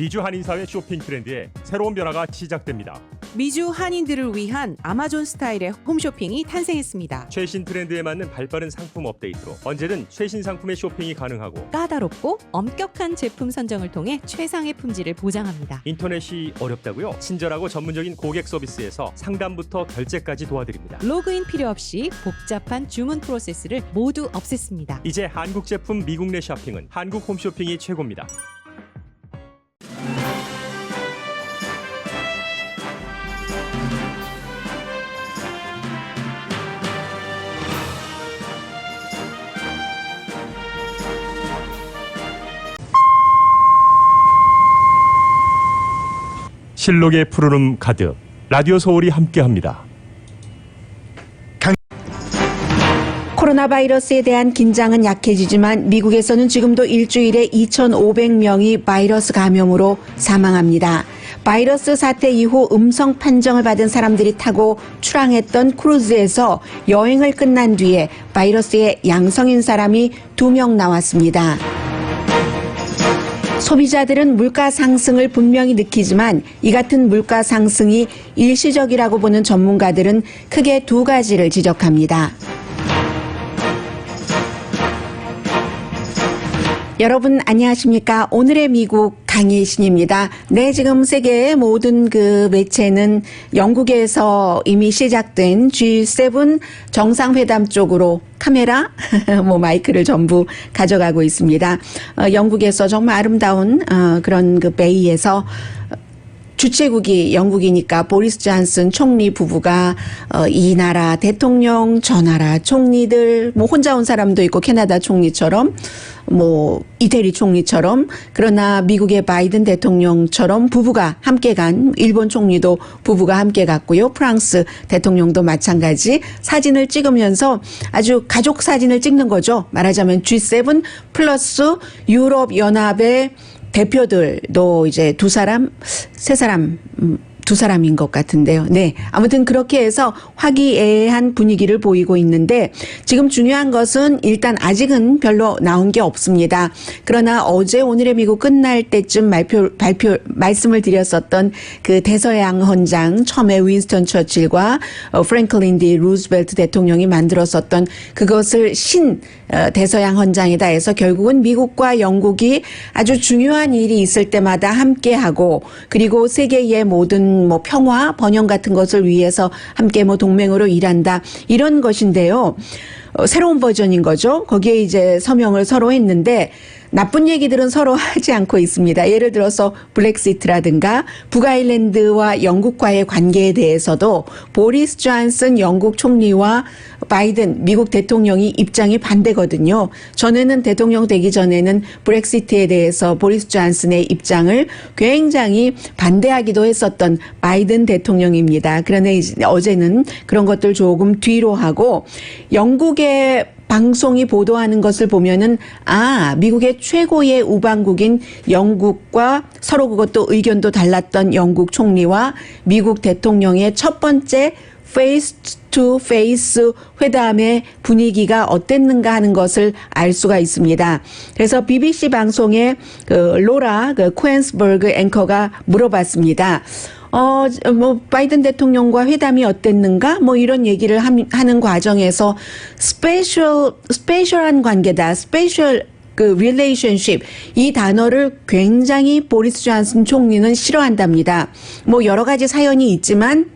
미주 한인사회 쇼핑 트렌드에 새로운 변화가 시작됩니다. 미주 한인들을 위한 아마존 스타일의 홈쇼핑이 탄생했습니다. 최신 트렌드에 맞는 발빠른 상품 업데이트로 언제든 최신 상품의 쇼핑이 가능하고 까다롭고 엄격한 제품 선정을 통해 최상의 품질을 보장합니다. 인터넷이 어렵다고요? 친절하고 전문적인 고객 서비스에서 상담부터 결제까지 도와드립니다. 로그인 필요 없이 복잡한 주문 프로세스를 모두 없앴습니다. 이제 한국 제품 미국 내 쇼핑은 한국 홈쇼핑이 최고입니다. 실록의 푸르름 가득 라디오 서울이 함께합니다. 코로나 바이러스에 대한 긴장은 약해지지만 미국에서는 지금도 일주일에 2,500명이 바이러스 감염으로 사망합니다. 바이러스 사태 이후 음성 판정을 받은 사람들이 타고 출항했던 크루즈에서 여행을 끝난 뒤에 바이러스의 양성인 사람이 2명 나왔습니다. 소비자들은 물가 상승을 분명히 느끼지만 이 같은 물가 상승이 일시적이라고 보는 전문가들은 크게 2가지를 지적합니다. 여러분 안녕하십니까? 오늘의 미국 강혜신입니다. 네, 지금 세계의 모든 그 매체는 영국에서 이미 시작된 G7 정상회담 쪽으로 카메라, 마이크를 전부 가져가고 있습니다. 영국에서 정말 아름다운 그런 그 베이에서 주최국이 영국이니까 보리스 존슨 총리 부부가 이 나라 대통령, 저 나라 총리들, 혼자 온 사람도 있고 캐나다 총리처럼, 이태리 총리처럼, 그러나 미국의 바이든 대통령처럼 부부가 함께 간, 일본 총리도 부부가 함께 갔고요. 프랑스 대통령도 마찬가지 사진을 찍으면서 아주 가족 사진을 찍는 거죠. 말하자면 G7 플러스 유럽 연합의 대표들도 이제 2사람, 3사람, 2사람인 것 같은데요. 네. 아무튼 그렇게 해서 화기애애한 분위기를 보이고 있는데 지금 중요한 것은 일단 아직은 별로 나온 게 없습니다. 그러나 어제 오늘의 미국 끝날 때쯤 말씀을 드렸었던 그 대서양 헌장 처음에 윈스턴 처칠과 프랭클린 디 루즈벨트 대통령이 만들었었던 그것을 대서양 헌장이다 해서 결국은 미국과 영국이 아주 중요한 일이 있을 때마다 함께하고 그리고 세계의 모든 평화, 번영 같은 것을 위해서 함께 동맹으로 일한다. 이런 것인데요. 새로운 버전인 거죠. 거기에 이제 서명을 서로 했는데 나쁜 얘기들은 서로 하지 않고 있습니다. 예를 들어서 블랙시트라든가 북아일랜드와 영국과의 관계에 대해서도 보리스 존슨 영국 총리와 바이든 미국 대통령이 입장이 반대거든요. 전에는 대통령 되기 전에는 브렉시트에 대해서 보리스 존슨의 입장을 굉장히 반대하기도 했었던 바이든 대통령입니다. 그러나 어제는 그런 것들 조금 뒤로 하고 영국의 방송이 보도하는 것을 보면은 미국의 최고의 우방국인 영국과 서로 그것도 의견도 달랐던 영국 총리와 미국 대통령의 첫 번째 페이스 투 페이스 회담의 분위기가 어땠는가 하는 것을 알 수가 있습니다. 그래서 BBC 방송의 로라 코엔스버그 앵커가 물어봤습니다. 바이든 대통령과 회담이 어땠는가? 이런 얘기를 하는 과정에서 스페셜한 관계다. 스페셜 relationship 이 단어를 굉장히 보리스 존슨 총리는 싫어한답니다. 여러 가지 사연이 있지만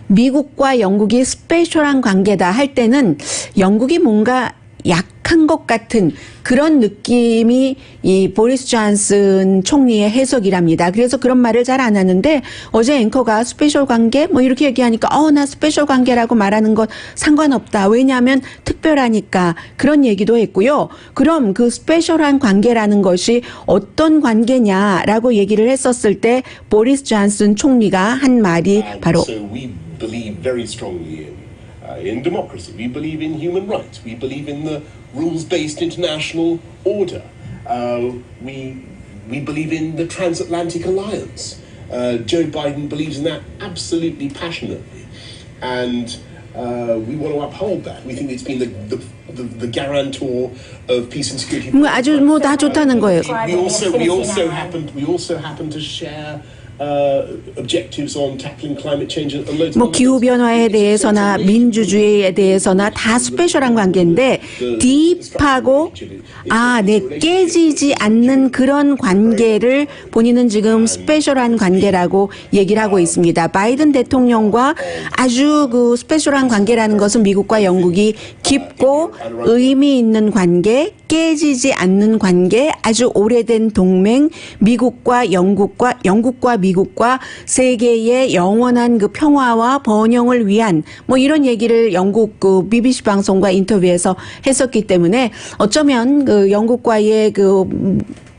미국과 영국이 스페셜한 관계다 할 때는 영국이 뭔가 약한 것 같은 그런 느낌이 이 보리스 존슨 총리의 해석이랍니다. 그래서 그런 말을 잘 안 하는데 어제 앵커가 스페셜 관계 이렇게 얘기하니까 나 스페셜 관계라고 말하는 것 상관없다. 왜냐하면 특별하니까 그런 얘기도 했고요. 그럼 그 스페셜한 관계라는 것이 어떤 관계냐라고 얘기를 했었을 때 보리스 존슨 총리가 한 말이 바로 believe very strongly in democracy. We believe in human rights. We believe in the rules-based international order. We believe in the transatlantic alliance. Joe Biden believes in that absolutely passionately, and we want to uphold that. We think it's been the the guarantor of peace and security. 아주 다 좋다는 거예요. We also happen to share objectives on tackling climate change and loads of 뭐 기후 변화에 대해서나 민주주의에 대해서나 다 스페셜한 관계인데 딥하고 깨지지 않는 그런 관계를 본인은 지금 스페셜한 관계라고 얘기를 하고 있습니다. 바이든 대통령과 아주 그 스페셜한 관계라는 것은 미국과 영국이 깊고 의미 있는 관계, 깨지지 않는 관계, 아주 오래된 동맹, 미국과 영국과 미국과 세계의 영원한 그 평화와 번영을 위한 뭐 이런 얘기를 영국 그 BBC 방송과 인터뷰에서 했었기 때문에 어쩌면 그 영국과의 그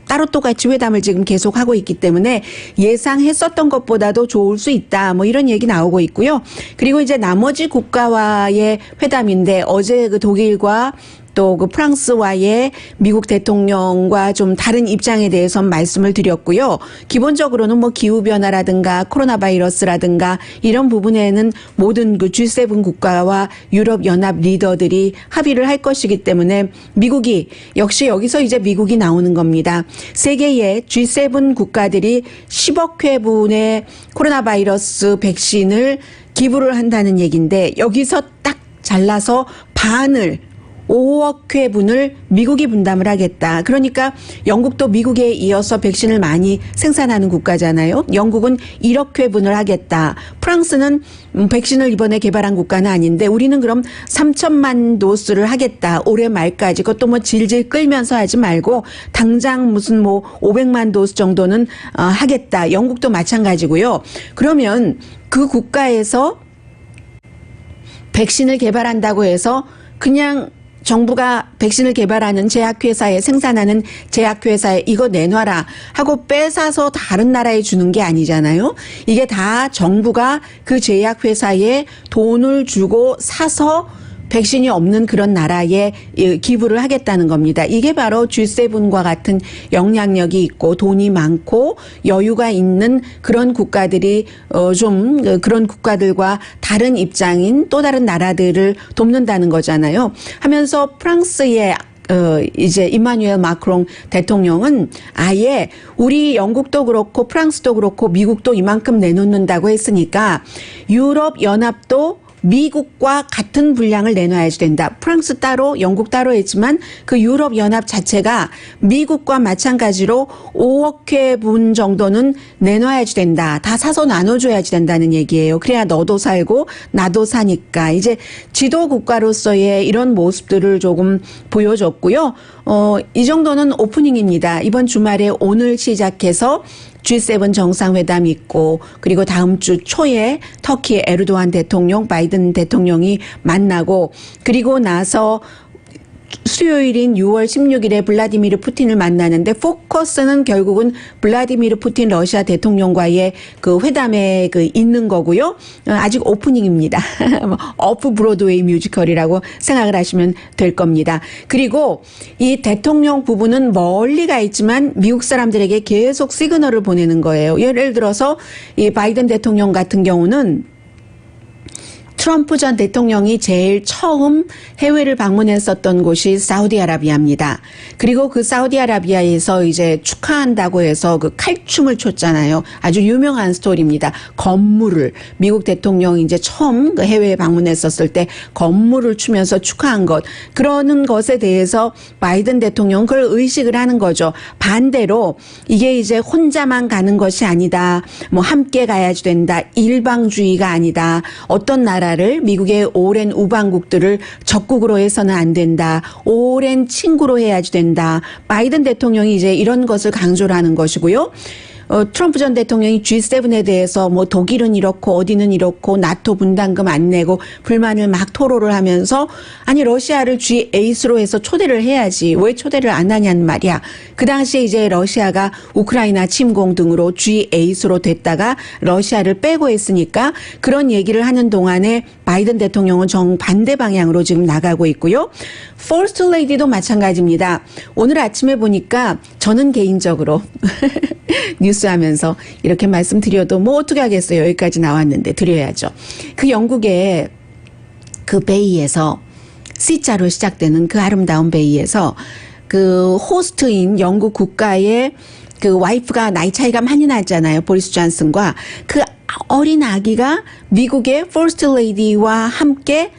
따로 또 같이 회담을 지금 계속하고 있기 때문에 예상했었던 것보다도 좋을 수 있다. 뭐 이런 얘기 나오고 있고요. 그리고 이제 나머지 국가와의 회담인데 어제 그 독일과 또 그 프랑스와의 미국 대통령과 좀 다른 입장에 대해서 말씀을 드렸고요. 기본적으로는 뭐 기후변화라든가 코로나 바이러스라든가 이런 부분에는 모든 그 G7 국가와 유럽연합 리더들이 합의를 할 것이기 때문에 미국이 역시 여기서 이제 미국이 나오는 겁니다. 세계의 G7 국가들이 10억 회분의 코로나 바이러스 백신을 기부를 한다는 얘기인데 여기서 딱 잘라서 반을 5억 회분을 미국이 분담을 하겠다. 그러니까 영국도 미국에 이어서 백신을 많이 생산하는 국가잖아요. 영국은 1억 회분을 하겠다. 프랑스는 백신을 이번에 개발한 국가는 아닌데 우리는 그럼 3천만 도스를 하겠다. 올해 말까지. 그것도 뭐 질질 끌면서 하지 말고 당장 무슨 뭐 500만 도스 정도는 하겠다. 영국도 마찬가지고요. 그러면 그 국가에서 백신을 개발한다고 해서 그냥 정부가 백신을 개발하는 제약회사에 생산하는 제약회사에 이거 내놔라 하고 뺏어서 다른 나라에 주는 게 아니잖아요. 이게 다 정부가 그 제약회사에 돈을 주고 사서 백신이 없는 그런 나라에 기부를 하겠다는 겁니다. 이게 바로 G7과 같은 영향력이 있고 돈이 많고 여유가 있는 그런 국가들이 좀 그런 국가들과 다른 입장인 또 다른 나라들을 돕는다는 거잖아요. 하면서 프랑스의 이제 이마누엘 마크롱 대통령은 아예 우리 영국도 그렇고 프랑스도 그렇고 미국도 이만큼 내놓는다고 했으니까 유럽 연합도 미국과 같은 분량을 내놔야지 된다. 프랑스 따로 영국 따로 했지만 그 유럽 연합 자체가 미국과 마찬가지로 5억 회분 정도는 내놔야지 된다. 다 사서 나눠줘야지 된다는 얘기예요. 그래야 너도 살고 나도 사니까. 이제 지도 국가로서의 이런 모습들을 조금 보여줬고요. 이 정도는 오프닝입니다. 이번 주말에 오늘 시작해서 G7 정상회담 있고 그리고 다음 주 초에 터키 에르도안 대통령, 바이든 대통령이 만나고 그리고 나서 수요일인 6월 16일에 블라디미르 푸틴을 만나는데 포커스는 결국은 블라디미르 푸틴 러시아 대통령과의 그 회담에 그 있는 거고요. 아직 오프닝입니다. 오프 브로드웨이 뮤지컬이라고 생각을 하시면 될 겁니다. 그리고 이 대통령 부부는 멀리 가 있지만 미국 사람들에게 계속 시그널을 보내는 거예요. 예를 들어서 이 바이든 대통령 같은 경우는 트럼프 전 대통령이 제일 처음 해외를 방문했었던 곳이 사우디아라비아입니다. 그리고 그 사우디아라비아에서 이제 축하한다고 해서 그 칼춤을 췄잖아요. 아주 유명한 스토리입니다. 건물을 미국 대통령이 이제 처음 그 해외에 방문했었을 때 건물을 추면서 축하한 것. 그러는 것에 대해서 바이든 대통령은 그걸 의식을 하는 거죠. 반대로 이게 이제 혼자만 가는 것이 아니다. 뭐 함께 가야지 된다. 일방주의가 아니다. 어떤 나라를 미국의 오랜 우방국들을 적국으로 해서는 안 된다. 오랜 친구로 해야지 된다. 바이든 대통령이 이제 이런 것을 강조를 하는 것이고요. 트럼프 전 대통령이 G7에 대해서 뭐 독일은 이렇고 어디는 이렇고 나토 분담금 안 내고 불만을 막 토로를 하면서 아니 러시아를 G8로 해서 초대를 해야지 왜 초대를 안 하냐는 말이야. 그 당시에 이제 러시아가 우크라이나 침공 등으로 G8으로 됐다가 러시아를 빼고 했으니까 그런 얘기를 하는 동안에 바이든 대통령은 정반대 방향으로 지금 나가고 있고요. 퍼스트 레이디도 마찬가지입니다. 오늘 아침에 보니까 저는 개인적으로 뉴스하면서 이렇게 말씀드려도 뭐 어떻게 하겠어요. 여기까지 나왔는데 드려야죠. 그 영국의 그 베이에서 C자로 시작되는 그 아름다운 베이에서 그 호스트인 영국 국가의 그 와이프가 나이 차이가 많이 나잖아요. 보리스 존슨과 그 어린 아기가 미국의 퍼스트 레이디와 함께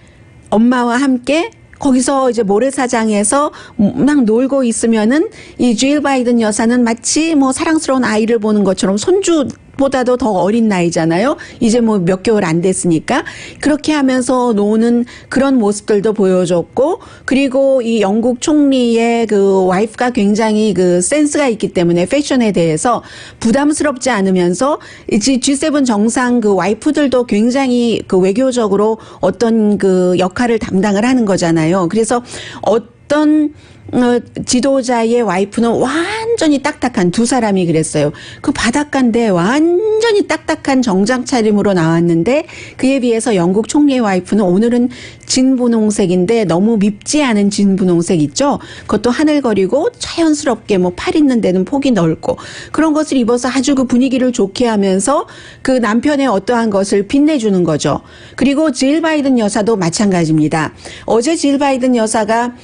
엄마와 함께 거기서 이제 모래사장에서 막 놀고 있으면은 이 주일 바이든 여사는 마치 뭐 사랑스러운 아이를 보는 것처럼 손주보다도 더 어린 나이잖아요. 이제 뭐 몇 개월 안 됐으니까 그렇게 하면서 노는 그런 모습들도 보여줬고, 그리고 이 영국 총리의 그 와이프가 굉장히 그 센스가 있기 때문에 패션에 대해서 부담스럽지 않으면서 G7 정상 그 와이프들도 굉장히 그 외교적으로 어떤 그 역할을 담당을 하는 거잖아요. 그래서 어떤 지도자의 와이프는 완전히 딱딱한 두 사람이 그랬어요. 그 바닷가인데 완전히 딱딱한 정장 차림으로 나왔는데 그에 비해서 영국 총리의 와이프는 오늘은 진분홍색인데 너무 밉지 않은 진분홍색 있죠. 그것도 하늘거리고 자연스럽게 뭐 팔 있는 데는 폭이 넓고 그런 것을 입어서 아주 그 분위기를 좋게 하면서 그 남편의 어떠한 것을 빛내주는 거죠. 그리고 질 바이든 여사도 마찬가지입니다. 어제 질 바이든 여사가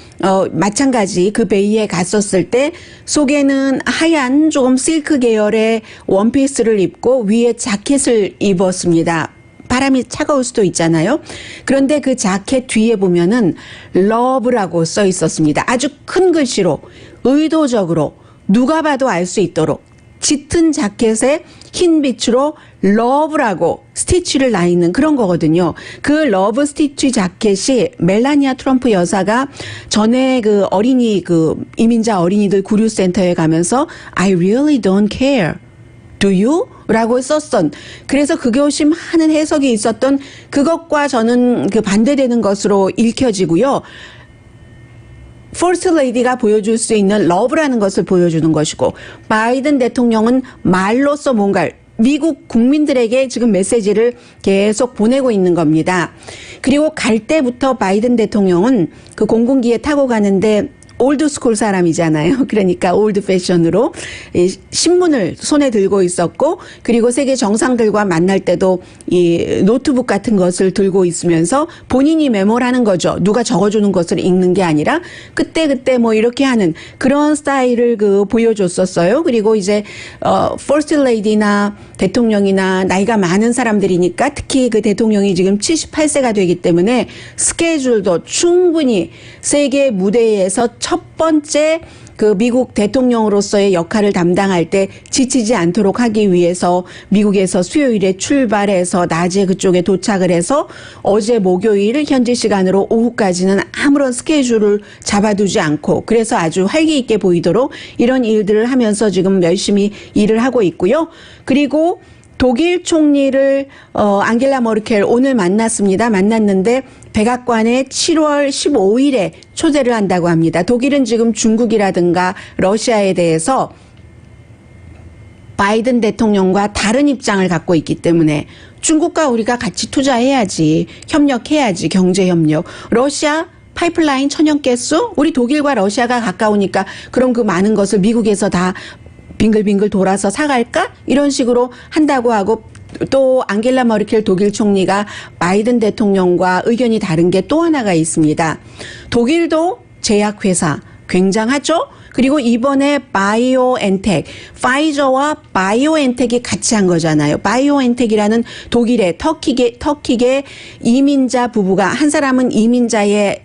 마찬가지 그 베이에 갔었을 때 속에는 하얀 조금 실크 계열의 원피스를 입고 위에 자켓을 입었습니다. 바람이 차가울 수도 있잖아요. 그런데 그 자켓 뒤에 보면은 러브라고 써 있었습니다. 아주 큰 글씨로 의도적으로 누가 봐도 알 수 있도록 짙은 자켓에 흰 빛으로 러브라고 스티치를 나 있는 그런 거거든요. 그 러브 스티치 자켓이 멜라니아 트럼프 여사가 전에 그 어린이 그 이민자 어린이들 구류센터에 가면서 I really don't care. Do you? 라고 썼던, 그래서 그것이 많은 해석이 있었던 그것과 저는 그 반대되는 것으로 읽혀지고요. 퍼스트 레이디가 보여줄 수 있는 러브라는 것을 보여주는 것이고, 바이든 대통령은 말로써 뭔가 미국 국민들에게 지금 메시지를 계속 보내고 있는 겁니다. 그리고 갈 때부터 바이든 대통령은 그 공군기에 타고 가는데 올드스쿨 사람이잖아요. 그러니까 올드 패션으로 신문을 손에 들고 있었고, 그리고 세계 정상들과 만날 때도 이 노트북 같은 것을 들고 있으면서 본인이 메모를 하는 거죠. 누가 적어주는 것을 읽는 게 아니라 그때 뭐 이렇게 하는 그런 스타일을 그 보여줬었어요. 그리고 이제 퍼스트 레이디나 대통령이나 나이가 많은 사람들이니까 특히 그 대통령이 지금 78세가 되기 때문에 스케줄도 충분히 세계 무대에서 첫 번째 그 미국 대통령으로서의 역할을 담당할 때 지치지 않도록 하기 위해서 미국에서 수요일에 출발해서 낮에 그쪽에 도착을 해서 어제 목요일 현지 시간으로 오후까지는 아무런 스케줄을 잡아두지 않고, 그래서 아주 활기 있게 보이도록 이런 일들을 하면서 지금 열심히 일을 하고 있고요. 그리고 독일 총리를 앙겔라 머르켈 오늘 만났는데 백악관에 7월 15일에 초대를 한다고 합니다. 독일은 지금 중국이라든가 러시아에 대해서 바이든 대통령과 다른 입장을 갖고 있기 때문에 중국과 우리가 같이 투자해야지, 협력해야지, 경제협력. 러시아 파이프라인 천연가스, 우리 독일과 러시아가 가까우니까 그럼 그 많은 것을 미국에서 다 빙글빙글 돌아서 사갈까? 이런 식으로 한다고 하고, 또 앙겔라 머르켈 독일 총리가 바이든 대통령과 의견이 다른 게 또 하나가 있습니다. 독일도 제약회사 굉장하죠? 그리고 이번에 바이오엔텍, 파이저와 바이오엔텍이 같이 한 거잖아요. 바이오엔텍이라는 독일의 터키계 이민자 부부가, 한 사람은 이민자의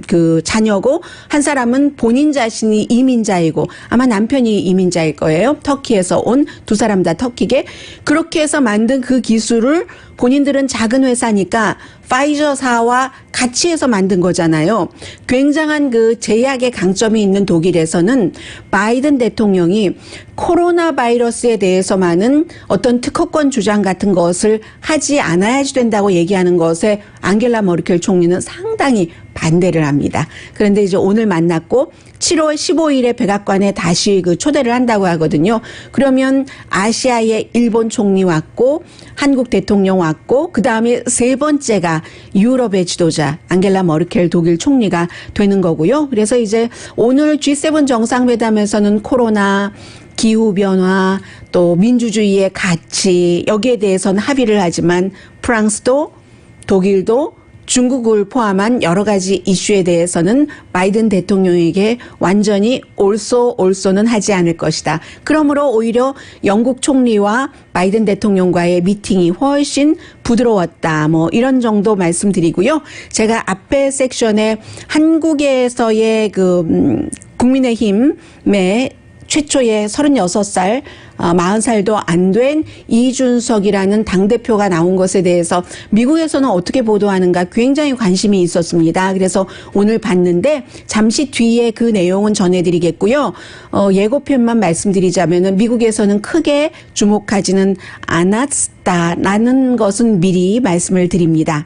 그 자녀고 한 사람은 본인 자신이 이민자이고 아마 남편이 이민자일 거예요. 터키에서 온 두 사람 다 터키계. 그렇게 해서 만든 그 기술을 본인들은 작은 회사니까 파이저사와 같이 해서 만든 거잖아요. 굉장한 그 제약의 강점이 있는 독일에서는 바이든 대통령이 코로나 바이러스에 대해서만은 어떤 특허권 주장 같은 것을 하지 않아야지 된다고 얘기하는 것에 앙겔라 머르켈 총리는 상당히 반대를 합니다. 그런데 이제 오늘 만났고 7월 15일에 백악관에 다시 그 초대를 한다고 하거든요. 그러면 아시아의 일본 총리 왔고 한국 대통령 왔고 그다음에 세 번째가 유럽의 지도자 앙겔라 머르켈 독일 총리가 되는 거고요. 그래서 이제 오늘 G7 정상회담에서는 코로나, 기후변화, 또 민주주의의 가치, 여기에 대해서는 합의를 하지만 프랑스도 독일도 중국을 포함한 여러 가지 이슈에 대해서는 바이든 대통령에게 완전히 올소는 하지 않을 것이다. 그러므로 오히려 영국 총리와 바이든 대통령과의 미팅이 훨씬 부드러웠다. 뭐 이런 정도 말씀드리고요. 제가 앞에 섹션에 한국에서의 국민의힘의 최초의 36살, 40살도 안 된 이준석이라는 당대표가 나온 것에 대해서 미국에서는 어떻게 보도하는가 굉장히 관심이 있었습니다. 그래서 오늘 봤는데 잠시 뒤에 그 내용은 전해드리겠고요. 예고편만 말씀드리자면은 미국에서는 크게 주목하지는 않았다라는 것은 미리 말씀을 드립니다.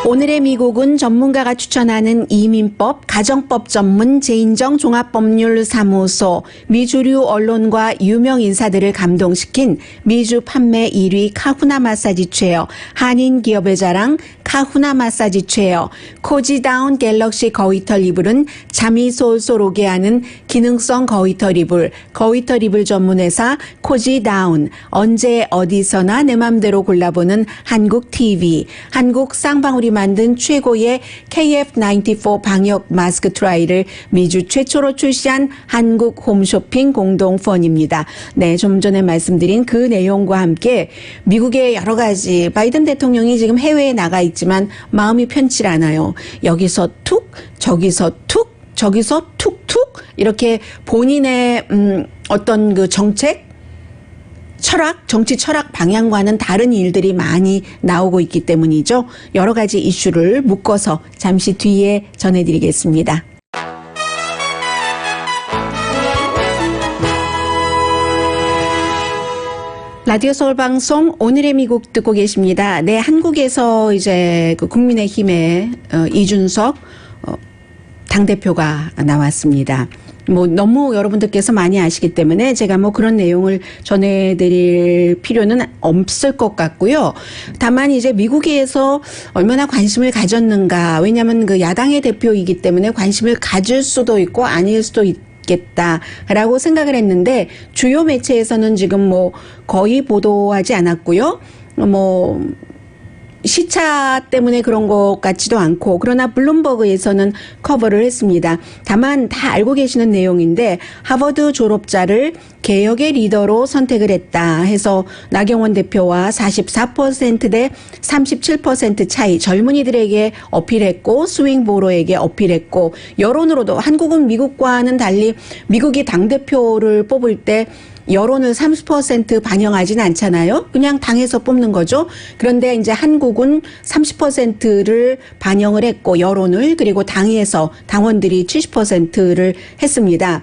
오늘의 미국은 전문가가 추천하는 이민법, 가정법 전문 제인정 종합법률사무소, 미주류 언론과 유명 인사들을 감동시킨 미주 판매 1위 카후나 마사지 체어, 한인 기업의 자랑 카후나 마사지 체어, 코지다운 갤럭시 거위털 이불은 잠이 솔솔 오게 하는 기능성 거위털 이불, 거위털 이불 전문회사 코지다운, 언제 어디서나 내 맘대로 골라보는 한국 TV, 한국 쌍방울이 만든 최고의 KF94 방역 마스크 트라이를 미주 최초로 출시한 한국 홈쇼핑 공동펀입니다. 네, 좀 전에 말씀드린 그 내용과 함께 미국의 여러 가지 바이든 대통령이 지금 해외에 나가 있지만 마음이 편치 않아요. 여기서 툭, 저기서 툭, 저기서 툭툭 이렇게 본인의 어떤 그 정책 정치 철학 방향과는 다른 일들이 많이 나오고 있기 때문이죠. 여러 가지 이슈를 묶어서 잠시 뒤에 전해드리겠습니다. 라디오 서울 방송 오늘의 미국 듣고 계십니다. 네, 한국에서 이제 그 국민의힘의 이준석 당대표가 나왔습니다. 뭐 너무 여러분들께서 많이 아시기 때문에 제가 뭐 그런 내용을 전해드릴 필요는 없을 것 같고요. 다만 이제 미국에서 얼마나 관심을 가졌는가. 왜냐하면 그 야당의 대표이기 때문에 관심을 가질 수도 있고 아닐 수도 있겠다라고 생각을 했는데 주요 매체에서는 지금 뭐 거의 보도하지 않았고요. 뭐 시차 때문에 그런 것 같지도 않고 그러나 블룸버그에서는 커버를 했습니다. 다만 다 알고 계시는 내용인데 하버드 졸업자를 개혁의 리더로 선택을 했다 해서 나경원 대표와 44% 대 37% 차이 젊은이들에게 어필했고 스윙보로에게 어필했고 여론으로도 한국은 미국과는 달리 미국이 당대표를 뽑을 때 여론을 30% 반영하지는 않잖아요. 그냥 당에서 뽑는 거죠. 그런데 이제 한국은 30%를 반영을 했고 여론을 그리고 당에서 당원들이 70%를 했습니다.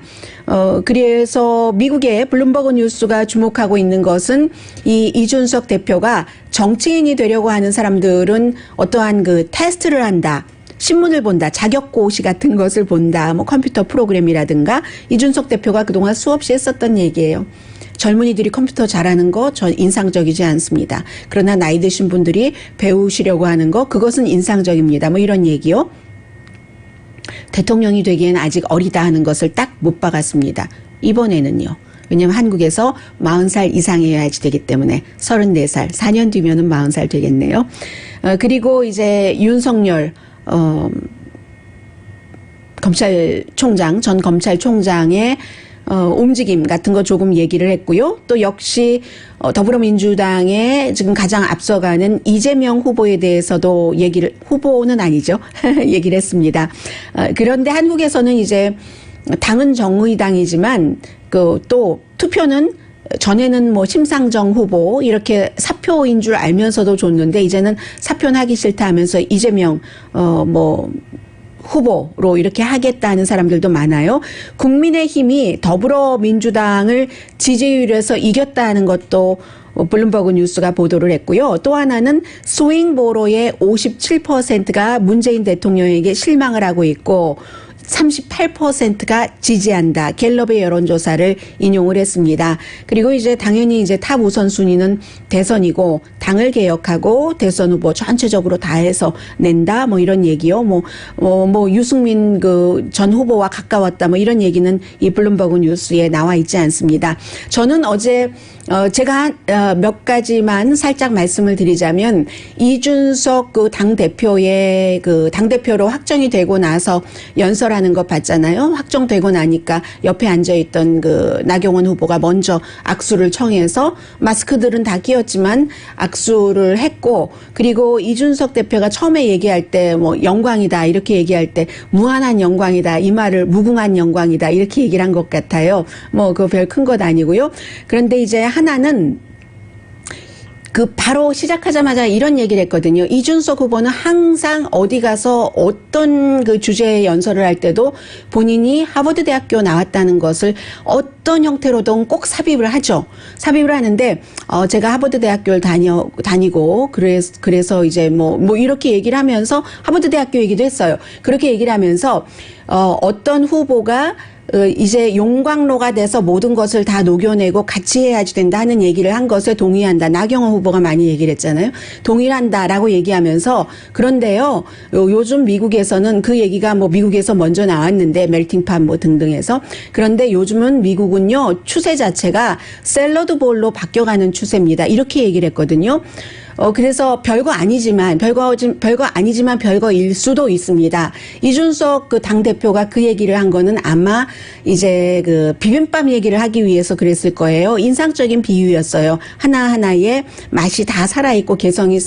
그래서 미국의 블룸버그 뉴스가 주목하고 있는 것은 이 이준석 대표가 정치인이 되려고 하는 사람들은 어떠한 그 테스트를 한다. 신문을 본다, 자격고시 같은 것을 본다, 뭐 컴퓨터 프로그램이라든가 이준석 대표가 그동안 수없이 했었던 얘기예요. 젊은이들이 컴퓨터 잘하는 거 전 인상적이지 않습니다. 그러나 나이 드신 분들이 배우시려고 하는 거 그것은 인상적입니다. 뭐 이런 얘기요. 대통령이 되기엔 아직 어리다 하는 것을 딱 못 박았습니다. 이번에는요. 왜냐하면 한국에서 40살 이상이어야지 되기 때문에 34살, 4년 뒤면은 40살 되겠네요. 그리고 이제 윤석열 전 검찰총장의 움직임 같은 거 조금 얘기를 했고요. 또 역시 더불어민주당의 지금 가장 앞서가는 이재명 후보에 대해서도 후보는 아니죠. 얘기를 했습니다. 그런데 한국에서는 이제 당은 정의당이지만 또 투표는 전에는 뭐 심상정 후보 이렇게 사표인 줄 알면서도 줬는데 이제는 사표는 하기 싫다 하면서 이재명 후보로 이렇게 하겠다는 사람들도 많아요. 국민의힘이 더불어민주당을 지지율에서 이겼다는 것도 블룸버그 뉴스가 보도를 했고요. 또 하나는 스윙보로의 57%가 문재인 대통령에게 실망을 하고 있고 38%가 지지한다. 갤럽의 여론조사를 인용을 했습니다. 그리고 이제 당연히 이제 탑 우선순위는 대선이고 당을 개혁하고 대선 후보 전체적으로 다 해서 낸다. 뭐 이런 얘기요. 뭐 유승민 그 전 후보와 가까웠다. 뭐 이런 얘기는 이 블룸버그 뉴스에 나와 있지 않습니다. 저는 어제 제가 몇 가지만 살짝 말씀을 드리자면 이준석 그 당대표의 그 당대표로 확정이 되고 나서 연설하는 거 봤잖아요. 확정되고 나니까 옆에 앉아있던 그 나경원 후보가 먼저 악수를 청해서 마스크들은 다 끼었지만 악수를 했고 그리고 이준석 대표가 처음에 얘기할 때 뭐 영광이다 이렇게 얘기할 때 무한한 영광이다 이 말을 무궁한 영광이다 이렇게 얘기를 한 것 같아요. 뭐 그거 별 큰 것 아니고요. 그런데 이제 하나는 그 바로 시작하자마자 이런 얘기를 했거든요. 이준석 후보는 항상 어디 가서 어떤 그 주제의 연설을 할 때도 본인이 하버드 대학교 나왔다는 것을 어떤 형태로든 꼭 삽입을 하죠. 삽입을 하는데 제가 하버드 대학교를 다니고 그래서 이제 뭐 이렇게 얘기를 하면서 하버드 대학교 얘기도 했어요. 그렇게 얘기를 하면서 어떤 후보가 이제 용광로가 돼서 모든 것을 다 녹여내고 같이 해야지 된다 하는 얘기를 한 것에 동의한다. 나경원 후보가 많이 얘기를 했잖아요. 동의한다라고 얘기하면서 그런데요. 요즘 미국에서는 그 얘기가 뭐 미국에서 먼저 나왔는데 멜팅팟 뭐 등등해서 그런데 요즘은 미국은요. 추세 자체가 샐러드 볼로 바뀌어가는 추세입니다. 이렇게 얘기를 했거든요. 그래서 별거 아니지만 별거일 수도 있습니다. 이준석 그 당대표가 그 얘기를 한 거는 아마 이제 그 비빔밥 얘기를 하기 위해서 그랬을 거예요. 인상적인 비유였어요. 하나하나에 맛이 다 살아있고 개성이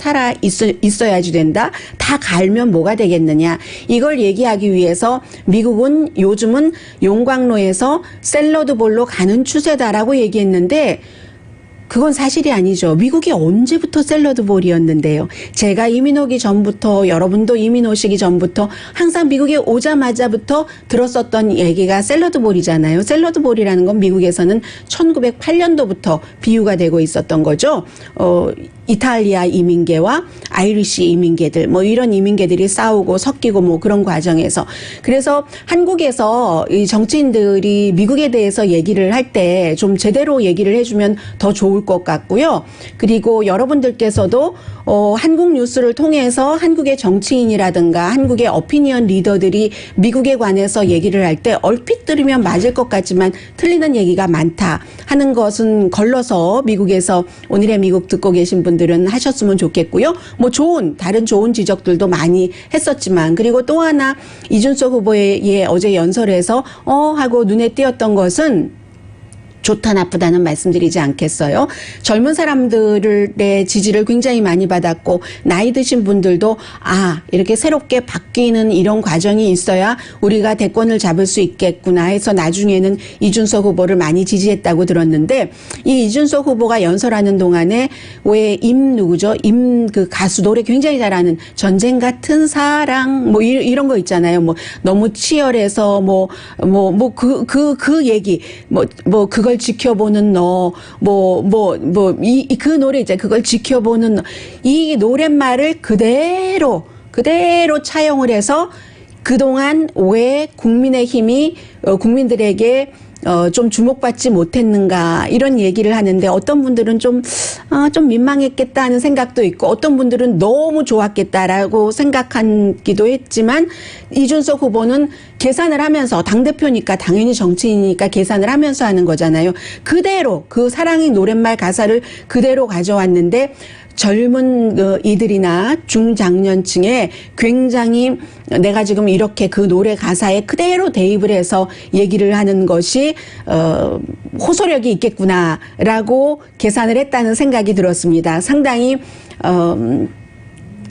있어야지 된다. 다 갈면 뭐가 되겠느냐. 이걸 얘기하기 위해서 미국은 요즘은 용광로에서 샐러드 볼로 가는 추세다라고 얘기했는데 그건 사실이 아니죠. 미국이 언제부터 샐러드볼이었는데요. 제가 이민 오기 전부터 여러분도 이민 오시기 전부터 항상 미국에 오자마자부터 들었었던 얘기가 샐러드볼이잖아요. 샐러드볼이라는 건 미국에서는 1908년도부터 비유가 되고 있었던 거죠. 이탈리아 이민계와 아이리시 이민계들 뭐 이런 이민계들이 싸우고 섞이고 뭐 그런 과정에서 그래서 한국에서 이 정치인들이 미국에 대해서 얘기를 할 때 좀 제대로 얘기를 해주면 더 좋을 것 같고요. 그리고 여러분들께서도 한국 뉴스를 통해서 한국의 정치인이라든가 한국의 어피니언 리더들이 미국에 관해서 얘기를 할 때 얼핏 들으면 맞을 것 같지만 틀리는 얘기가 많다 하는 것은 걸러서 미국에서 오늘의 미국 듣고 계신 분들은 하셨으면 좋겠고요. 뭐 다른 좋은 지적들도 많이 했었지만 그리고 또 하나 이준석 후보의 어제 연설에서 하고 눈에 띄었던 것은 좋다 나쁘다는 말씀드리지 않겠어요. 젊은 사람들의 지지를 굉장히 많이 받았고 나이 드신 분들도 이렇게 새롭게 바뀌는 이런 과정이 있어야 우리가 대권을 잡을 수 있겠구나 해서 나중에는 이준석 후보를 많이 지지했다고 들었는데 이 이준석 후보가 연설하는 동안에 왜 누구죠? 그 가수 노래 굉장히 잘하는 전쟁 같은 사랑 뭐 이런 거 있잖아요. 뭐 너무 치열해서 그 얘기 그걸 지켜보는 너, 그 노래 있잖아요. 그걸 지켜보는 너. 이 노랫말을 그대로 차용을 해서 그동안 왜 국민의힘이 국민들에게 좀 주목받지 못했는가 이런 얘기를 하는데 어떤 분들은 좀 민망했겠다 하는 생각도 있고 어떤 분들은 너무 좋았겠다라고 생각하기도 했지만 이준석 후보는 계산을 하면서 당대표니까 당연히 정치인이니까 계산을 하면서 하는 거잖아요. 그대로 그 사랑의 노랫말 가사를 그대로 가져왔는데 젊은 이들이나 중장년층에 굉장히 내가 지금 이렇게 그 노래 가사에 그대로 대입을 해서 얘기를 하는 것이 호소력이 있겠구나라고 계산을 했다는 생각이 들었습니다. 상당히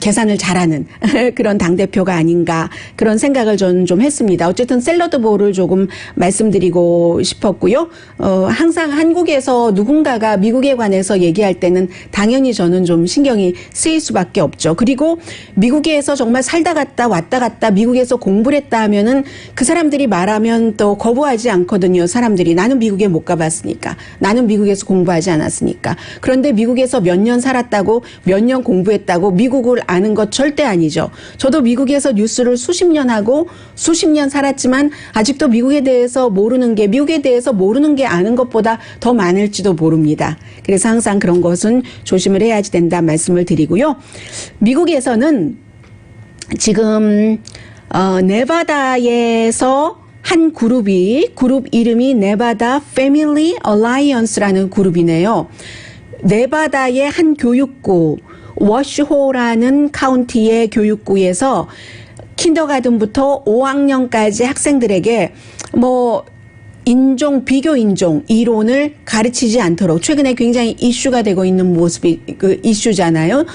계산을 잘하는 그런 당대표가 아닌가 그런 생각을 저는 좀 했습니다. 어쨌든 샐러드볼을 조금 말씀드리고 싶었고요. 항상 한국에서 누군가가 미국에 관해서 얘기할 때는 당연히 저는 좀 신경이 쓰일 수밖에 없죠. 그리고 미국에서 정말 살다 갔다 왔다 갔다 미국에서 공부를 했다 하면은 그 사람들이 말하면 또 거부하지 않거든요. 사람들이 나는 미국에 못 가봤으니까 나는 미국에서 공부하지 않았으니까 그런데 미국에서 몇 년 살았다고 몇 년 공부했다고 미국을 아는 것 절대 아니죠. 저도 미국에서 뉴스를 수십 년 하고 수십 년 살았지만 아직도 미국에 대해서 모르는 게 아는 것보다 더 많을지도 모릅니다. 그래서 항상 그런 것은 조심을 해야지 된다 말씀을 드리고요. 미국에서는 지금 네바다에서 한 그룹 이름이 네바다 패밀리 얼라이언스라는 그룹이네요. 네바다의 한 교육구, 워시호라는 카운티의 교육구에서 킨더가든부터 5학년까지 학생들에게 비교 인종 이론을 가르치지 않도록 최근에 굉장히 이슈가 되고 있는 모습이 이슈잖아요.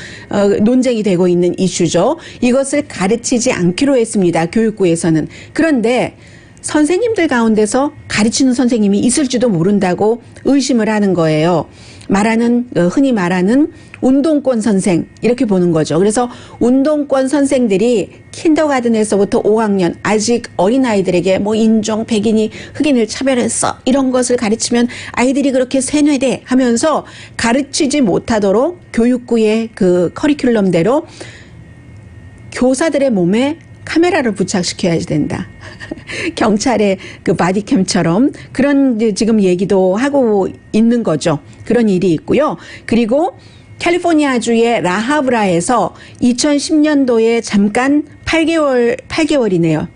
논쟁이 되고 있는 이슈죠. 이것을 가르치지 않기로 했습니다. 교육부에서는. 그런데 선생님들 가운데서 가르치는 선생님이 있을지도 모른다고 의심을 하는 거예요. 흔히 말하는 운동권 선생 이렇게 보는 거죠. 그래서 운동권 선생들이 킨더가든에서부터 5학년 아직 어린아이들에게 인종, 백인이 흑인을 차별했어 이런 것을 가르치면 아이들이 그렇게 세뇌돼 하면서 가르치지 못하도록 교육부의 그 커리큘럼대로 교사들의 몸에 카메라를 부착시켜야지 된다. 경찰의 그 바디캠처럼 그런 지금 얘기도 하고 있는 거죠. 그런 일이 있고요. 그리고 캘리포니아주의 라하브라에서 2010년도에 잠깐 8개월이네요.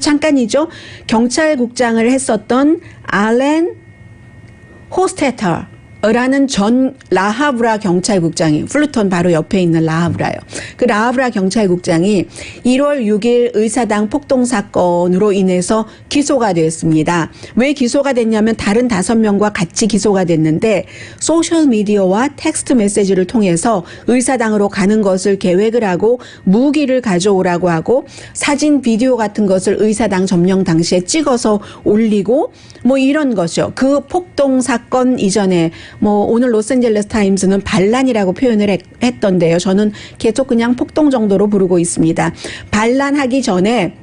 잠깐이죠. 경찰국장을 했었던 알렌 호스테터라는 전 라하브라 경찰국장이 플루톤 바로 옆에 있는 라하브라요. 그 라하브라 경찰국장이 1월 6일 의사당 폭동 사건으로 인해서 기소가 됐습니다. 왜 기소가 됐냐면 다른 5명과 같이 기소가 됐는데 소셜미디어와 텍스트 메시지를 통해서 의사당으로 가는 것을 계획을 하고 무기를 가져오라고 하고 사진 비디오 같은 것을 의사당 점령 당시에 찍어서 올리고 이런 것이요. 그 폭동 사건 이전에 오늘 로스앤젤레스 타임스는 반란이라고 표현을 했던데요. 저는 계속 그냥 폭동 정도로 부르고 있습니다. 반란하기 전에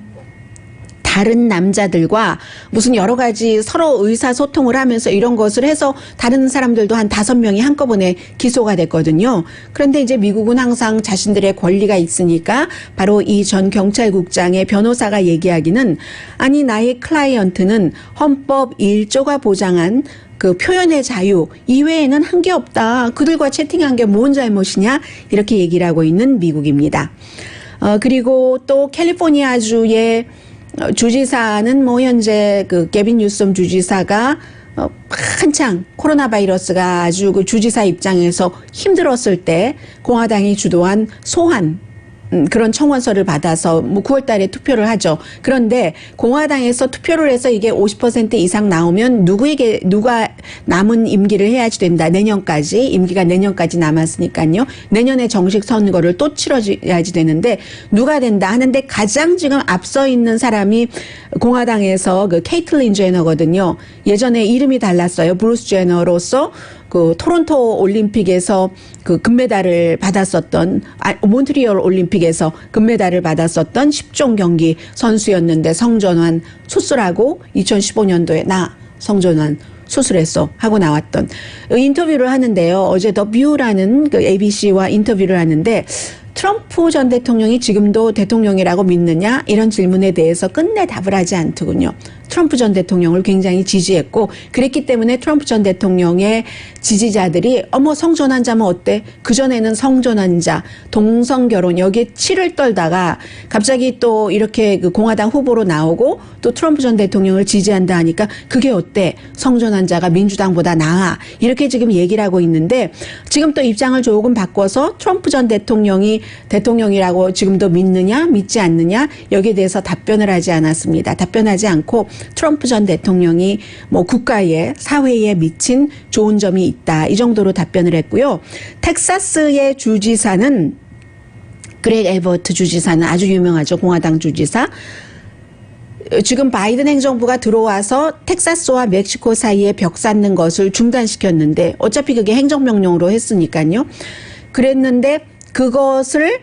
다른 남자들과 무슨 여러 가지 서로 의사소통을 하면서 이런 것을 해서 다른 사람들도 한 5명이 한꺼번에 기소가 됐거든요. 그런데 이제 미국은 항상 자신들의 권리가 있으니까 바로 이 전 경찰국장의 변호사가 얘기하기는 아니 나의 클라이언트는 헌법 1조가 보장한 그 표현의 자유 이외에는 한 게 없다. 그들과 채팅한 게 뭔 잘못이냐 이렇게 얘기를 하고 있는 미국입니다. 그리고 또 캘리포니아주의 주지사는 현재 그 게빈 뉴섬 주지사가 한창 코로나 바이러스가 아주 그 주지사 입장에서 힘들었을 때 공화당이 주도한 소환 그런 청원서를 받아서 9월 달에 투표를 하죠. 그런데 공화당에서 투표를 해서 이게 50% 이상 나오면 누가 남은 임기를 해야지 된다. 내년까지 임기가 내년까지 남았으니까요. 내년에 정식 선거를 또 치러야지 되는데 누가 된다 하는데 가장 지금 앞서 있는 사람이 공화당에서 그 케이틀린 제너거든요. 예전에 이름이 달랐어요. 브루스 제너로서 그 토론토 올림픽에서 그 금메달을 받았었던 몬트리올 올림픽에서 금메달을 받았었던 10종 경기 선수였는데 성전환 수술하고 2015년도에 성전환 수술했어 하고 나왔던 인터뷰를 하는데요. 어제 더 뷰라는 그 ABC와 인터뷰를 하는데 트럼프 전 대통령이 지금도 대통령이라고 믿느냐 이런 질문에 대해서 끝내 답을 하지 않더군요. 트럼프 전 대통령을 굉장히 지지했고 그랬기 때문에 트럼프 전 대통령의 지지자들이 성전환 자면 어때? 그전에는 성전환 자, 동성결혼 여기에 치를 떨다가 갑자기 또 이렇게 그 공화당 후보로 나오고 또 트럼프 전 대통령을 지지한다 하니까 그게 어때? 성전환 자가 민주당보다 나아. 이렇게 지금 얘기를 하고 있는데 지금 또 입장을 조금 바꿔서 트럼프 전 대통령이 대통령이라고 지금도 믿느냐 믿지 않느냐 여기에 대해서 답변을 하지 않았습니다. 답변하지 않고 트럼프 전 대통령이 국가에 사회에 미친 좋은 점이 있다. 이 정도로 답변을 했고요. 텍사스의 주지사는 그렉 에버트 주지사는 아주 유명하죠. 공화당 주지사. 지금 바이든 행정부가 들어와서 텍사스와 멕시코 사이에 벽 쌓는 것을 중단시켰는데 어차피 그게 행정명령으로 했으니까요. 그랬는데 그것을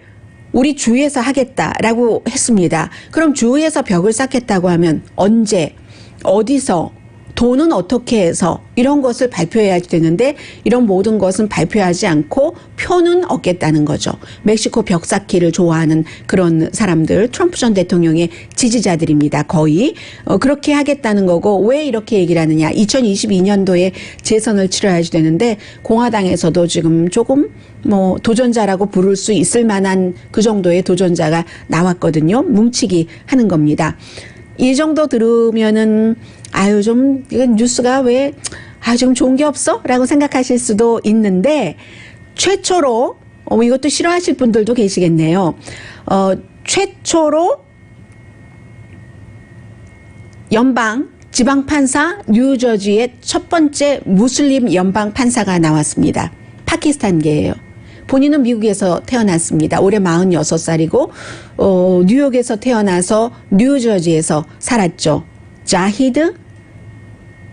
우리 주에서 하겠다라고 했습니다. 그럼 주에서 벽을 쌓겠다고 하면 언제, 어디서, 돈은 어떻게 해서 이런 것을 발표해야 되는데 이런 모든 것은 발표하지 않고 표는 얻겠다는 거죠. 멕시코 벽 쌓기를 좋아하는 그런 사람들, 트럼프 전 대통령의 지지자들입니다. 거의 그렇게 하겠다는 거고, 왜 이렇게 얘기를 하느냐. 2022년도에 재선을 치러야지 되는데 공화당에서도 지금 조금 뭐 도전자라고 부를 수 있을 만한 그 정도의 도전자가 나왔거든요. 뭉치기 하는 겁니다. 이 정도 들으면은 아유 좀 이건 뉴스가 왜 좀 좋은 게 없어? 라고 생각하실 수도 있는데, 최초로 이것도 싫어하실 분들도 계시겠네요. 최초로 연방 지방판사 뉴저지의 첫 번째 무슬림 연방 판사가 나왔습니다. 파키스탄계예요. 본인은 미국에서 태어났습니다. 올해 46살이고 뉴욕에서 태어나서 뉴저지에서 살았죠. 자히드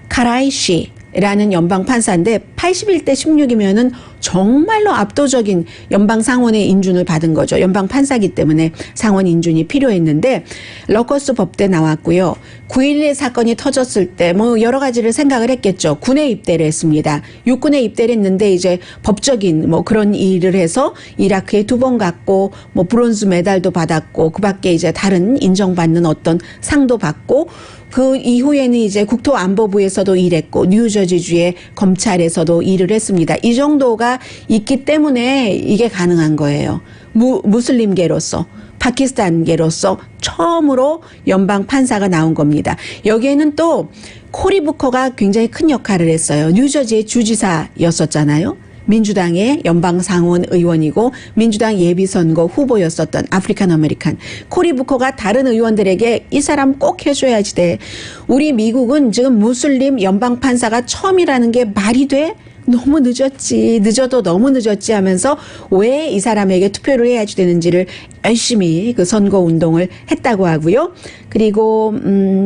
카라이시라는 연방 판사인데 81대 16이면은 정말로 압도적인 연방 상원의 인준을 받은 거죠. 연방 판사기 때문에 상원 인준이 필요했는데 러커스 법대 나왔고요. 9.11 사건이 터졌을 때 뭐 여러 가지를 생각을 했겠죠. 군에 입대를 했습니다. 육군에 입대를 했는데 이제 법적인 뭐 그런 일을 해서 이라크에 2번 갔고 뭐 브론즈 메달도 받았고 그 밖에 이제 다른 인정받는 어떤 상도 받고, 그 이후에는 이제 국토안보부에서도 일했고 뉴저지주의 검찰에서도 일을 했습니다. 이 정도가 있기 때문에 이게 가능한 거예요. 무슬림계로서, 파키스탄계로서 처음으로 연방 판사가 나온 겁니다. 여기에는 또 코리 부커가 굉장히 큰 역할을 했어요. 뉴저지의 주지사였었잖아요. 민주당의 연방 상원 의원이고 민주당 예비선거 후보였었던 아프리칸 아메리칸 코리 부커가 다른 의원들에게 이 사람 꼭 해줘야지 돼. 우리 미국은 지금 무슬림 연방 판사가 처음이라는 게 말이 돼? 너무 늦었지. 늦어도 너무 늦었지 하면서 왜 이 사람에게 투표를 해야지 되는지를 열심히 그 선거 운동을 했다고 하고요. 그리고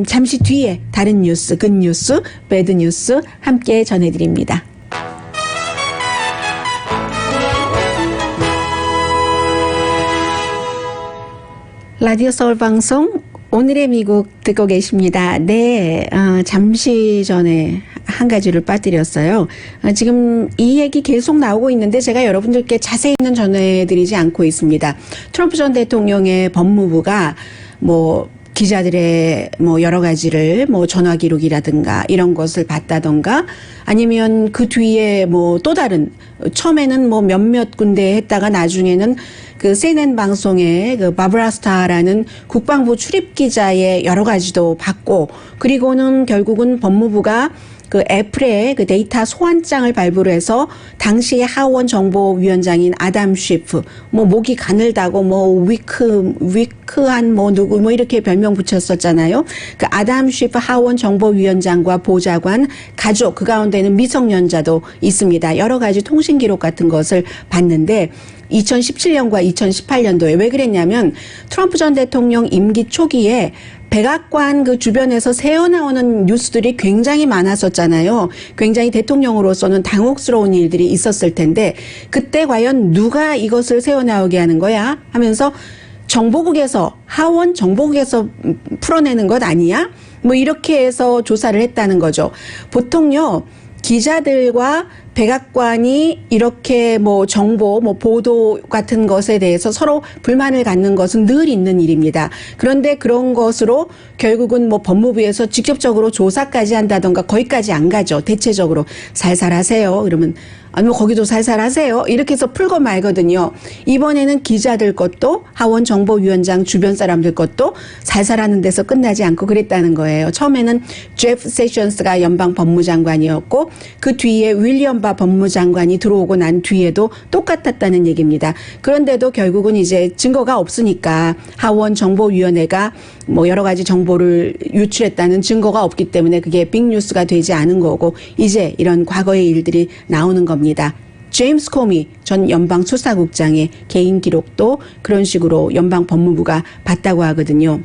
잠시 뒤에 다른 뉴스, 굿뉴스, 배드뉴스 함께 전해드립니다. 라디오 서울 방송 오늘의 미국 듣고 계십니다. 네, 잠시 전에 한 가지를 빠뜨렸어요. 지금 이 얘기 계속 나오고 있는데 제가 여러분들께 자세히는 전해드리지 않고 있습니다. 트럼프 전 대통령의 법무부가 뭐 기자들의 뭐 여러 가지를 뭐 전화 기록이라든가 이런 것을 봤다던가 아니면 그 뒤에 뭐 또 다른, 처음에는 뭐 몇몇 군데 했다가 나중에는 그 CNN 방송의 그 바브라스타라는 국방부 출입 기자의 여러 가지도 받고, 그리고는 결국은 법무부가 그 애플의 그 데이터 소환장을 발부를 해서 당시의 하원 정보위원장인 아담 쉬프, 뭐 목이 가늘다고 뭐 위크한 뭐 누구 뭐 이렇게 별명 붙였었잖아요. 그 아담 쉬프 하원 정보위원장과 보좌관, 가족, 그 가운데는 미성년자도 있습니다. 여러 가지 통신 기록 같은 것을 봤는데 2017년과 2018년도에 왜 그랬냐면 트럼프 전 대통령 임기 초기에 백악관 그 주변에서 새어나오는 뉴스들이 굉장히 많았었잖아요. 굉장히 대통령으로서는 당혹스러운 일들이 있었을 텐데 그때 과연 누가 이것을 새어나오게 하는 거야 하면서 정보국에서, 하원 정보국에서 풀어내는 것 아니야? 뭐 이렇게 해서 조사를 했다는 거죠. 보통요, 기자들과 백악관이 이렇게 뭐 정보, 뭐 보도 같은 것에 대해서 서로 불만을 갖는 것은 늘 있는 일입니다. 그런데 그런 것으로 결국은 뭐 법무부에서 직접적으로 조사까지 한다던가 거기까지 안 가죠. 대체적으로 살살 하세요. 그러면 아니 뭐 거기도 살살 하세요. 이렇게 해서 풀고 말거든요. 이번에는 기자들 것도 하원 정보위원장 주변 사람들 것도 살살 하는 데서 끝나지 않고 그랬다는 거예요. 처음에는 제프 세션스가 연방 법무장관이었고 그 뒤에 윌리엄 바 법무장관이 들어오고 난 뒤에도 똑같았다는 얘기입니다. 그런데도 결국은 이제 증거가 없으니까 하원 정보위원회가 뭐 여러 가지 정보를 유출했다는 증거가 없기 때문에 그게 빅뉴스가 되지 않은 거고 이제 이런 과거의 일들이 나오는 겁니다. 제임스 코미 전 연방 수사국장의 개인 기록도 그런 식으로 연방 법무부가 봤다고 하거든요.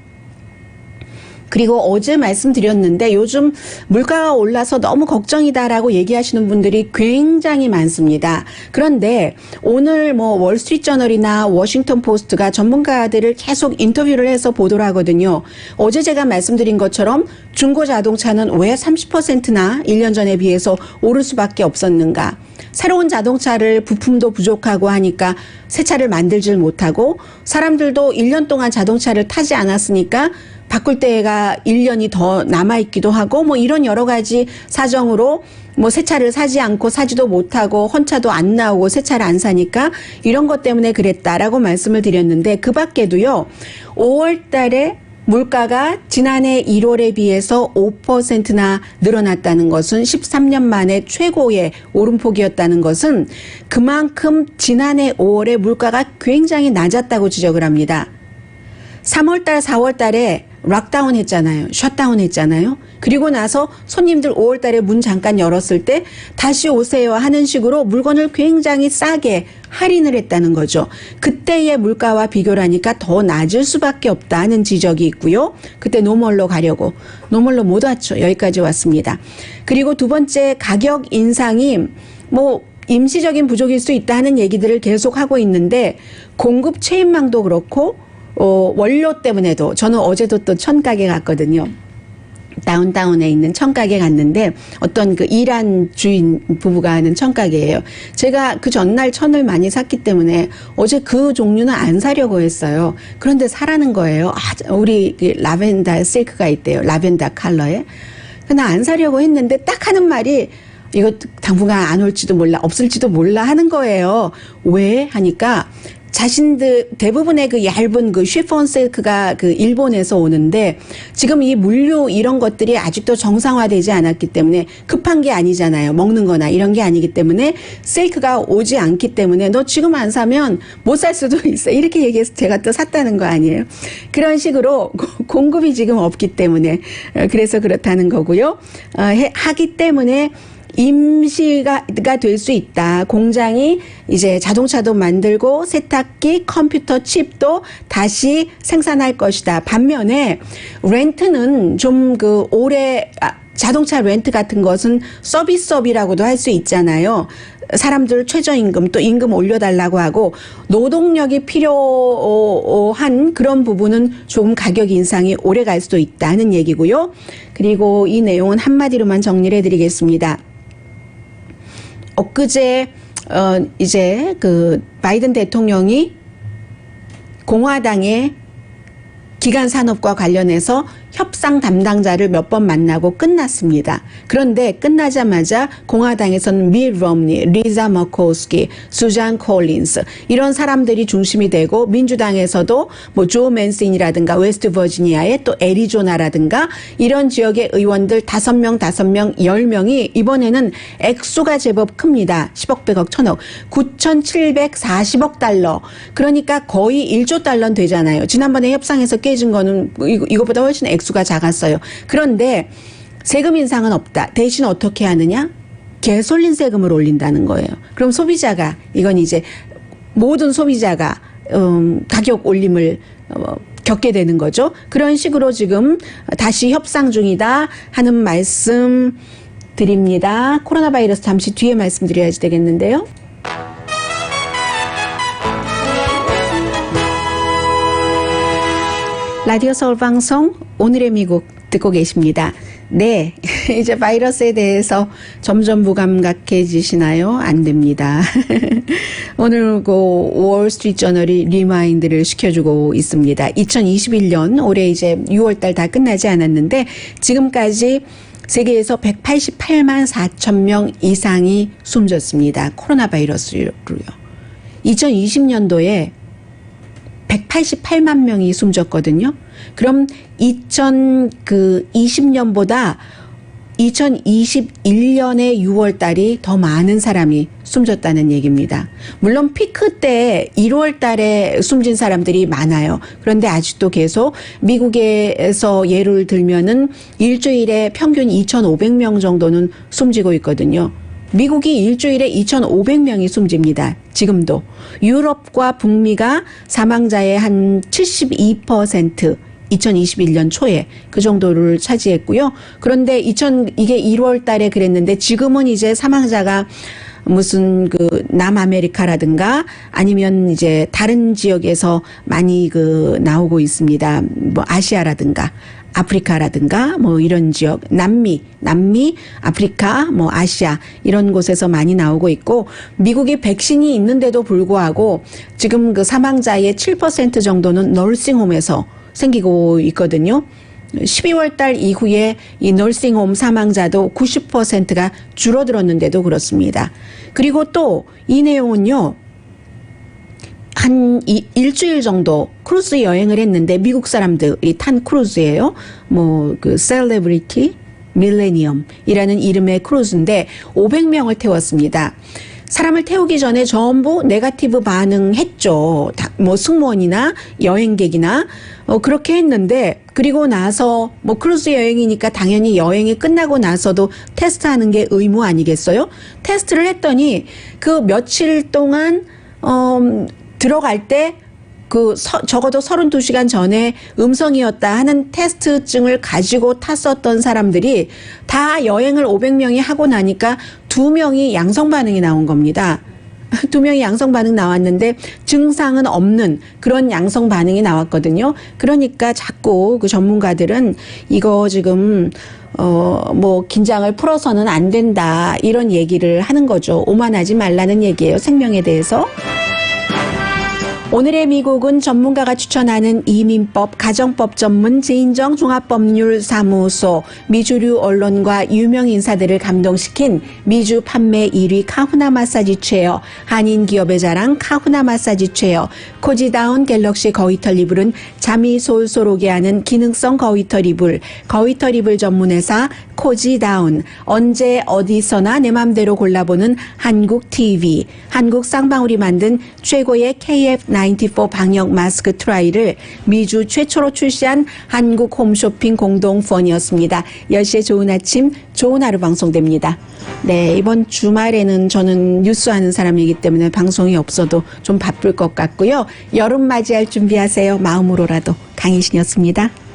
그리고 어제 말씀드렸는데 요즘 물가가 올라서 너무 걱정이다라고 얘기하시는 분들이 굉장히 많습니다. 그런데 오늘 뭐 월스트리트저널이나 워싱턴 포스트가 전문가들을 계속 인터뷰를 해서 보도를 하거든요. 어제 제가 말씀드린 것처럼 중고 자동차는 왜 30%나 1년 전에 비해서 오를 수밖에 없었는가. 새로운 자동차를 부품도 부족하고 하니까 새 차를 만들질 못하고 사람들도 1년 동안 자동차를 타지 않았으니까 바꿀 때가 1년이 더 남아있기도 하고 뭐 이런 여러 가지 사정으로 뭐 새 차를 사지 않고 사지도 못하고 헌차도 안 나오고 새 차를 안 사니까 이런 것 때문에 그랬다라고 말씀을 드렸는데 그 밖에도요. 5월 달에 물가가 지난해 1월에 비해서 5%나 늘어났다는 것은 13년 만에 최고의 오름폭이었다는 것은 그만큼 지난해 5월에 물가가 굉장히 낮았다고 지적을 합니다. 3월 달, 4월 달에 락다운 했잖아요. 셧다운 했잖아요. 그리고 나서 손님들 5월 달에 문 잠깐 열었을 때 다시 오세요 하는 식으로 물건을 굉장히 싸게 할인을 했다는 거죠. 그때의 물가와 비교를 하니까 더 낮을 수밖에 없다는 지적이 있고요. 그때 노멀로 가려고. 노멀로 못 왔죠. 여기까지 왔습니다. 그리고 두 번째 가격 인상이 뭐 임시적인 부족일 수 있다는 얘기들을 계속 하고 있는데 공급 체인망도 그렇고 원료 때문에도 저는 어제도 또 천가게 갔거든요. 다운타운에 있는 천가게 갔는데 어떤 그 이란 주인 부부가 하는 천가게예요. 제가 그 전날 천을 많이 샀기 때문에 어제 그 종류는 안 사려고 했어요. 그런데 사라는 거예요. 우리 라벤더 실크가 있대요. 라벤더 컬러에. 나 안 사려고 했는데 딱 하는 말이 이거 당분간 안 올지도 몰라, 없을지도 몰라 하는 거예요. 왜? 하니까 자신들 대부분의 그 얇은 그 쉬폰 실크가 그 일본에서 오는데 지금 이 물류 이런 것들이 아직도 정상화되지 않았기 때문에 급한 게 아니잖아요. 먹는 거나 이런 게 아니기 때문에 실크가 오지 않기 때문에 너 지금 안 사면 못 살 수도 있어. 이렇게 얘기해서 제가 또 샀다는 거 아니에요. 그런 식으로 공급이 지금 없기 때문에 그래서 그렇다는 거고요. 하기 때문에 임시가 될 수 있다. 공장이 이제 자동차도 만들고 세탁기, 컴퓨터 칩도 다시 생산할 것이다. 반면에 렌트는 좀 그 올해 자동차 렌트 같은 것은 서비스업이라고도 할 수 있잖아요. 사람들 최저임금 또 임금 올려달라고 하고 노동력이 필요한 그런 부분은 조금 가격 인상이 오래 갈 수도 있다는 얘기고요. 그리고 이 내용은 한마디로만 정리를 해드리겠습니다. 엊그제 이제 그 바이든 대통령이 공화당의 기간 산업과 관련해서 협상 담당자를 몇 번 만나고 끝났습니다. 그런데 끝나자마자 공화당에서는 밀 롬니, 리자 머코스키, 수잔 콜린스 이런 사람들이 중심이 되고 민주당에서도 뭐 조 맨슨이라든가 웨스트 버지니아의 또 애리조나라든가 이런 지역의 의원들 5명, 10명이 이번에는 액수가 제법 큽니다. 10억, 100억, 1000억. 9,740억 달러. 그러니까 거의 1조 달러는 되잖아요. 지난번에 협상에서 깨진 거는 이것보다 훨씬 액수가 작았어요. 그런데 세금 인상은 없다. 대신 어떻게 하느냐? 개솔린 세금을 올린다는 거예요. 그럼 소비자가 이건 이제 모든 소비자가 가격 올림을 겪게 되는 거죠. 그런 식으로 지금 다시 협상 중이다 하는 말씀 드립니다. 코로나 바이러스 잠시 뒤에 말씀드려야지 되겠는데요. 라디오 서울 방송 오늘의 미국 듣고 계십니다. 네, 이제 바이러스에 대해서 점점 무감각해지시나요? 안 됩니다. 오늘 그 월스트리트저널이 리마인드를 시켜주고 있습니다. 2021년 올해 이제 6월달 다 끝나지 않았는데 지금까지 세계에서 188만 4천 명 이상이 숨졌습니다. 코로나 바이러스로요. 2020년도에 188만 명이 숨졌거든요. 그럼 2020년보다 2021년의 6월 달이 더 많은 사람이 숨졌다는 얘기입니다. 물론 피크 때 1월 달에 숨진 사람들이 많아요. 그런데 아직도 계속 미국에서 예를 들면은 일주일에 평균 2,500명 정도는 숨지고 있거든요. 미국이 일주일에 2,500명이 숨집니다. 지금도. 유럽과 북미가 사망자의 한 72% 2021년 초에 그 정도를 차지했고요. 그런데 이게 1월 달에 그랬는데 지금은 이제 사망자가 무슨 그 남아메리카라든가 아니면 이제 다른 지역에서 많이 그 나오고 있습니다. 뭐 아시아라든가 아프리카라든가 뭐 이런 지역, 남미, 아프리카, 뭐 아시아 이런 곳에서 많이 나오고 있고 미국이 백신이 있는데도 불구하고 지금 그 사망자의 7% 정도는 널싱홈에서 생기고 있거든요. 12월 달 이후에 이 널싱홈 사망자도 90%가 줄어들었는데도 그렇습니다. 그리고 또 이 내용은요. 한 일주일 정도 크루즈 여행을 했는데 미국 사람들이 탄 크루즈예요. 뭐 그 셀레브리티 밀레니엄이라는 이름의 크루즈인데 500명을 태웠습니다. 사람을 태우기 전에 전부 네거티브 반응했죠. 뭐 승무원이나 여행객이나 그렇게 했는데 그리고 나서 뭐 크루즈 여행이니까 당연히 여행이 끝나고 나서도 테스트하는 게 의무 아니겠어요? 테스트를 했더니 그 며칠 동안 들어갈 때 적어도 32시간 전에 음성이었다 하는 테스트증을 가지고 탔었던 사람들이 다 여행을 500명이 하고 나니까 2명이 양성 반응이 나온 겁니다. 2명이 양성 반응 나왔는데 증상은 없는 그런 양성 반응이 나왔거든요. 그러니까 자꾸 그 전문가들은 이거 지금 뭐 긴장을 풀어서는 안 된다 이런 얘기를 하는 거죠. 오만하지 말라는 얘기예요. 생명에 대해서. 오늘의 미국은 전문가가 추천하는 이민법, 가정법 전문 제인정 종합법률사무소, 미주류 언론과 유명 인사들을 감동시킨 미주 판매 1위 카후나 마사지 체어, 한인 기업의 자랑 카후나 마사지 체어, 코지다운 갤럭시 거위털 이불은 잠이 솔솔 오게 하는 기능성 거위털 이불, 거위털 이불 전문회사 코지다운, 언제 어디서나 내 맘대로 골라보는 한국 TV, 한국 쌍방울이 만든 최고의 KF94 방역 마스크 트라이를 미주 최초로 출시한 한국 홈쇼핑 공동펀이었습니다. 10시에 좋은 아침, 좋은 하루 방송됩니다. 네, 이번 주말에는 저는 뉴스 하는 사람이기 때문에 방송이 없어도 좀 바쁠 것 같고요. 여름 맞이할 준비하세요. 마음으로라도. 강희신이었습니다.